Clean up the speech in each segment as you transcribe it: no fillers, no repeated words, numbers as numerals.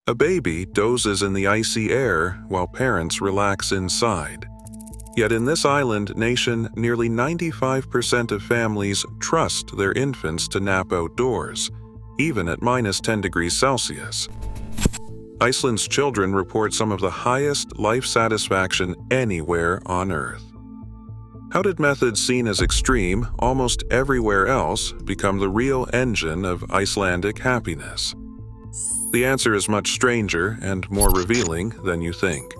A baby dozes in the icy air while parents relax inside. Yet in this island nation, nearly 95% of families trust their infants to nap outdoors, even at -10 degrees Celsius. Iceland's children report some of the highest life satisfaction anywhere on Earth. How did methods seen as extreme almost everywhere else become the real engine of Icelandic happiness? The answer is much stranger and more revealing than you think.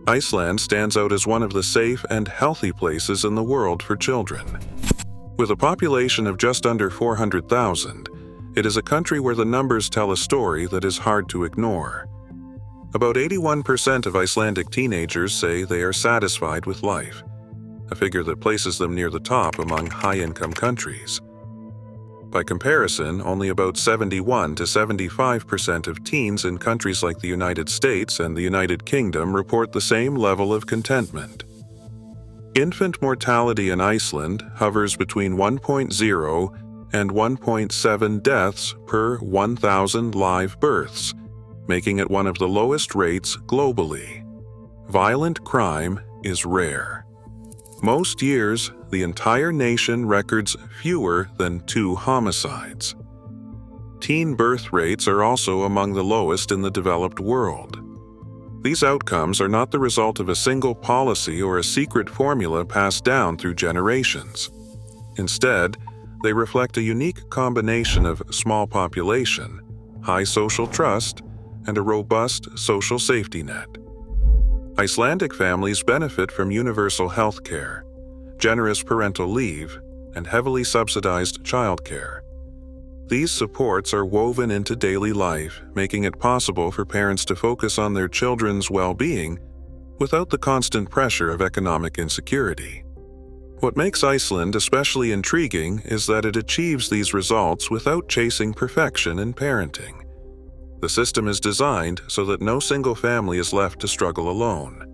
Iceland stands out as one of the safe and healthy places in the world for children. With a population of just under 400,000, it is a country where the numbers tell a story that is hard to ignore. About 81% of Icelandic teenagers say they are satisfied with life, a figure that places them near the top among high-income countries. By comparison, only about 71 to 75% of teens in countries like the United States and the United Kingdom report the same level of contentment. Infant mortality in Iceland hovers between 1.0 and 1.7 deaths per 1,000 live births, making it one of the lowest rates globally. Violent crime is rare. Most years, the entire nation records fewer than 2 homicides. Teen birth rates are also among the lowest in the developed world. These outcomes are not the result of a single policy or a secret formula passed down through generations. Instead, they reflect a unique combination of small population, high social trust, and a robust social safety net. Icelandic families benefit from universal health care, generous parental leave, and heavily subsidized childcare. These supports are woven into daily life, making it possible for parents to focus on their children's well-being without the constant pressure of economic insecurity. What makes Iceland especially intriguing is that it achieves these results without chasing perfection in parenting. The system is designed so that no single family is left to struggle alone.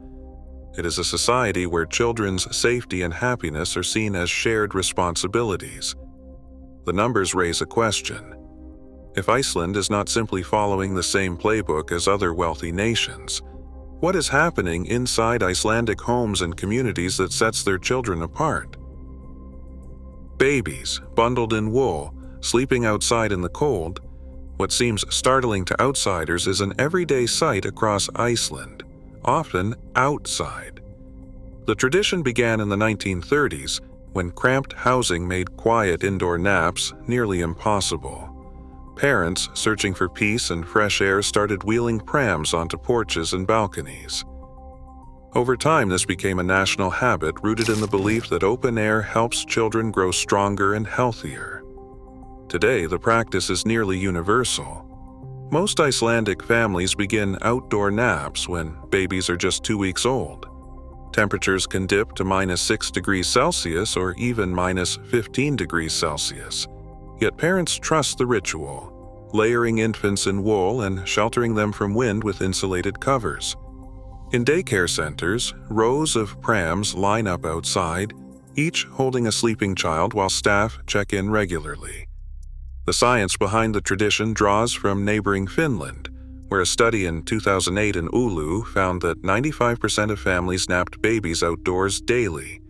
It is a society where children's safety and happiness are seen as shared responsibilities. The numbers raise a question. If Iceland is not simply following the same playbook as other wealthy nations, what is happening inside Icelandic homes and communities that sets their children apart? Babies, bundled in wool, sleeping outside in the cold. What seems startling to outsiders is an everyday sight across Iceland, often outside. The tradition began in the 1930s, when cramped housing made quiet indoor naps nearly impossible. Parents, searching for peace and fresh air, started wheeling prams onto porches and balconies. Over time, this became a national habit rooted in the belief that open air helps children grow stronger and healthier. Today, the practice is nearly universal. Most Icelandic families begin outdoor naps when babies are just 2 weeks old. Temperatures can dip to -6 degrees Celsius or even -15 degrees Celsius. Yet parents trust the ritual, layering infants in wool and sheltering them from wind with insulated covers. In daycare centers, rows of prams line up outside, each holding a sleeping child while staff check in regularly. The science behind the tradition draws from neighboring Finland, where a study in 2008 in Oulu found that 95% of families napped babies outdoors daily.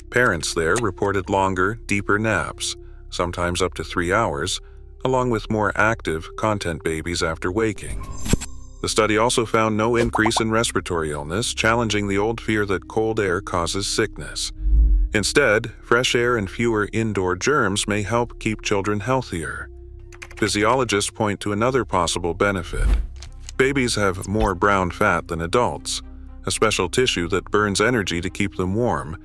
Parents there reported longer, deeper naps, sometimes up to 3 hours, along with more active, content babies after waking. The study also found no increase in respiratory illness, challenging the old fear that cold air causes sickness. Instead, fresh air and fewer indoor germs may help keep children healthier. Physiologists point to another possible benefit. Babies have more brown fat than adults, a special tissue that burns energy to keep them warm,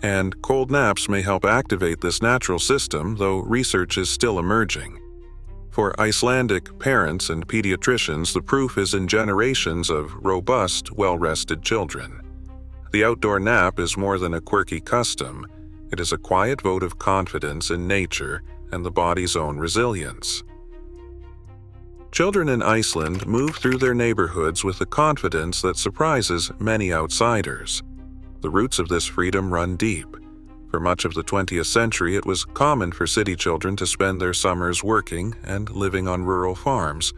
and cold naps may help activate this natural system, though research is still emerging. For Icelandic parents and pediatricians, the proof is in generations of robust, well-rested children. The outdoor nap is more than a quirky custom. It is a quiet vote of confidence in nature and the body's own resilience. Children in Iceland move through their neighborhoods with a confidence that surprises many outsiders. The roots of this freedom run deep. For much of the 20th century, it was common for city children to spend their summers working and living on rural farms,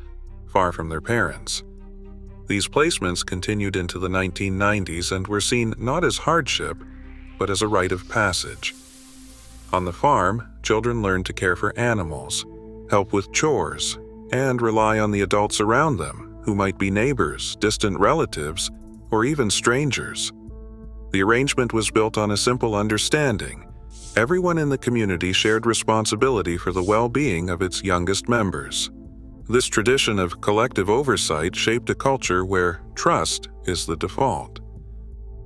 far from their parents. These placements continued into the 1990s and were seen not as hardship, but as a rite of passage. On the farm, children learned to care for animals, help with chores, and rely on the adults around them, who might be neighbors, distant relatives, or even strangers. The arrangement was built on a simple understanding. Everyone in the community shared responsibility for the well-being of its youngest members. This tradition of collective oversight shaped a culture where trust is the default.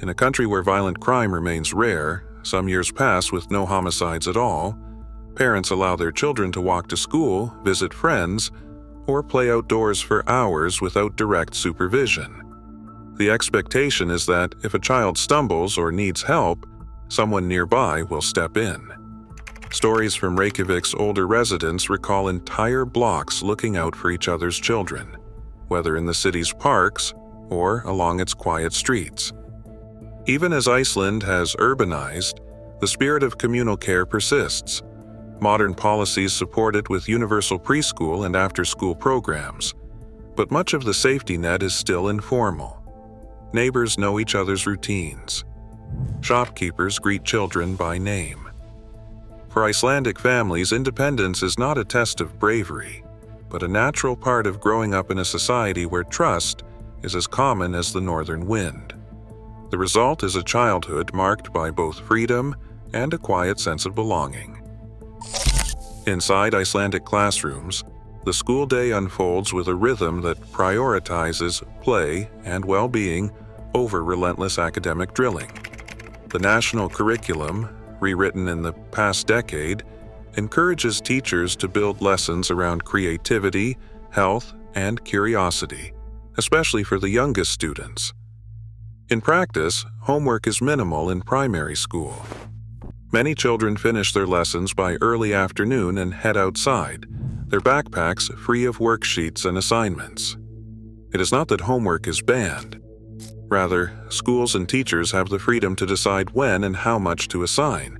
In a country where violent crime remains rare, some years pass with no homicides at all. Parents allow their children to walk to school, visit friends, or play outdoors for hours without direct supervision. The expectation is that if a child stumbles or needs help, someone nearby will step in. Stories from Reykjavik's older residents recall entire blocks looking out for each other's children, whether in the city's parks or along its quiet streets. Even as Iceland has urbanized, the spirit of communal care persists. Modern policies support it with universal preschool and after-school programs, but much of the safety net is still informal. Neighbors know each other's routines. Shopkeepers greet children by name. For Icelandic families, independence is not a test of bravery, but a natural part of growing up in a society where trust is as common as the northern wind. The result is a childhood marked by both freedom and a quiet sense of belonging. Inside Icelandic classrooms, the school day unfolds with a rhythm that prioritizes play and well-being over relentless academic drilling. The national curriculum, rewritten in the past decade, encourages teachers to build lessons around creativity, health, and curiosity, especially for the youngest students. In practice, homework is minimal in primary school. Many children finish their lessons by early afternoon and head outside, their backpacks free of worksheets and assignments. It is not that homework is banned. Rather, schools and teachers have the freedom to decide when and how much to assign,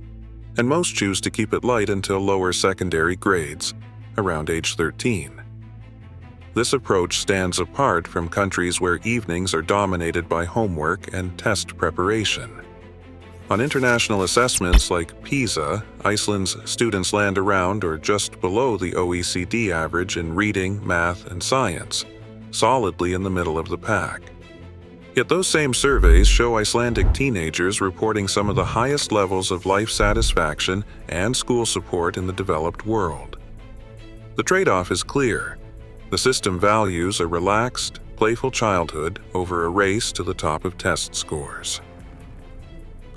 and most choose to keep it light until lower secondary grades, around age 13. This approach stands apart from countries where evenings are dominated by homework and test preparation. On international assessments like PISA, Iceland's students land around or just below the OECD average in reading, math, and science, solidly in the middle of the pack. Yet those same surveys show Icelandic teenagers reporting some of the highest levels of life satisfaction and school support in the developed world. The trade-off is clear. The system values a relaxed, playful childhood over a race to the top of test scores.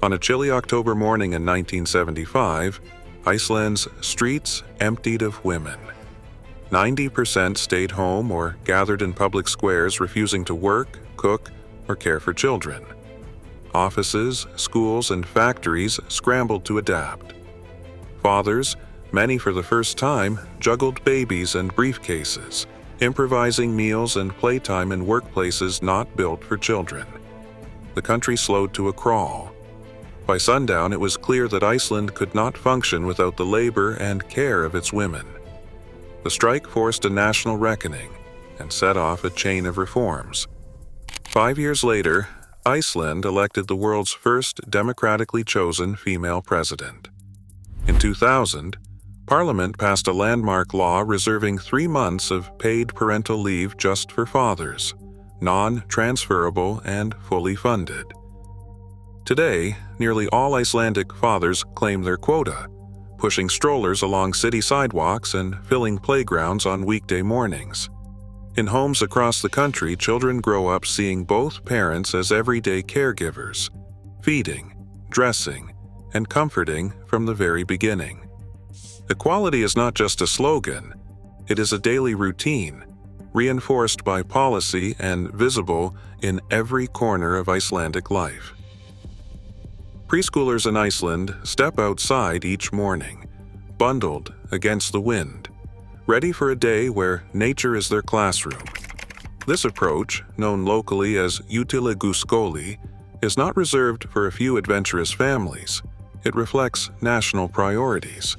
On a chilly October morning in 1975, Iceland's streets emptied of women. 90% stayed home or gathered in public squares, refusing to work, cook, or care for children. Offices, schools, and factories scrambled to adapt. Fathers, many for the first time, juggled babies and briefcases, improvising meals and playtime in workplaces not built for children. The country slowed to a crawl. By sundown, it was clear that Iceland could not function without the labor and care of its women. The strike forced a national reckoning and set off a chain of reforms. 5 years later, Iceland elected the world's first democratically chosen female president. In 2000, Parliament passed a landmark law reserving 3 months of paid parental leave just for fathers, non-transferable and fully funded. Today, nearly all Icelandic fathers claim their quota, pushing strollers along city sidewalks and filling playgrounds on weekday mornings. In homes across the country, children grow up seeing both parents as everyday caregivers, feeding, dressing, and comforting from the very beginning. Equality is not just a slogan, it is a daily routine, reinforced by policy and visible in every corner of Icelandic life. Preschoolers in Iceland step outside each morning, bundled against the wind, ready for a day where nature is their classroom. This approach, known locally as Utileguskoli, is not reserved for a few adventurous families. It reflects national priorities.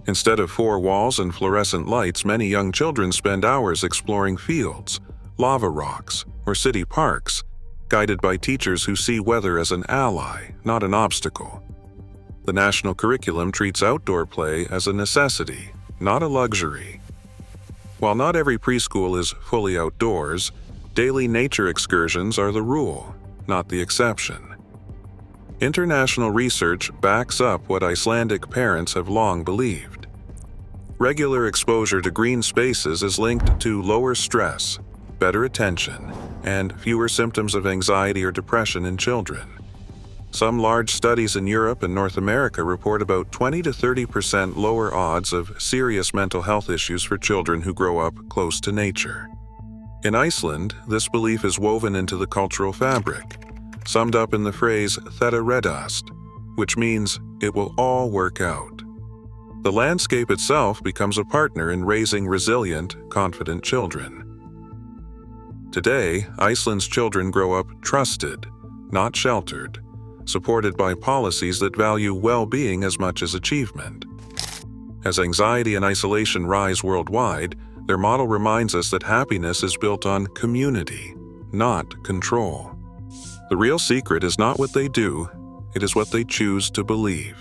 Instead of four walls and fluorescent lights, many young children spend hours exploring fields, lava rocks, or city parks, guided by teachers who see weather as an ally, not an obstacle. The national curriculum treats outdoor play as a necessity, not a luxury. While not every preschool is fully outdoors, daily nature excursions are the rule, not the exception. International research backs up what Icelandic parents have long believed. Regular exposure to green spaces is linked to lower stress, better attention, and fewer symptoms of anxiety or depression in children. Some large studies in Europe and North America report about 20 to 30% lower odds of serious mental health issues for children who grow up close to nature. In Iceland, this belief is woven into the cultural fabric, summed up in the phrase "þetta reddast," which means it will all work out. The landscape itself becomes a partner in raising resilient, confident children. Today, Iceland's children grow up trusted, not sheltered, supported by policies that value well-being as much as achievement. As anxiety and isolation rise worldwide, their model reminds us that happiness is built on community, not control. The real secret is not what they do, it is what they choose to believe.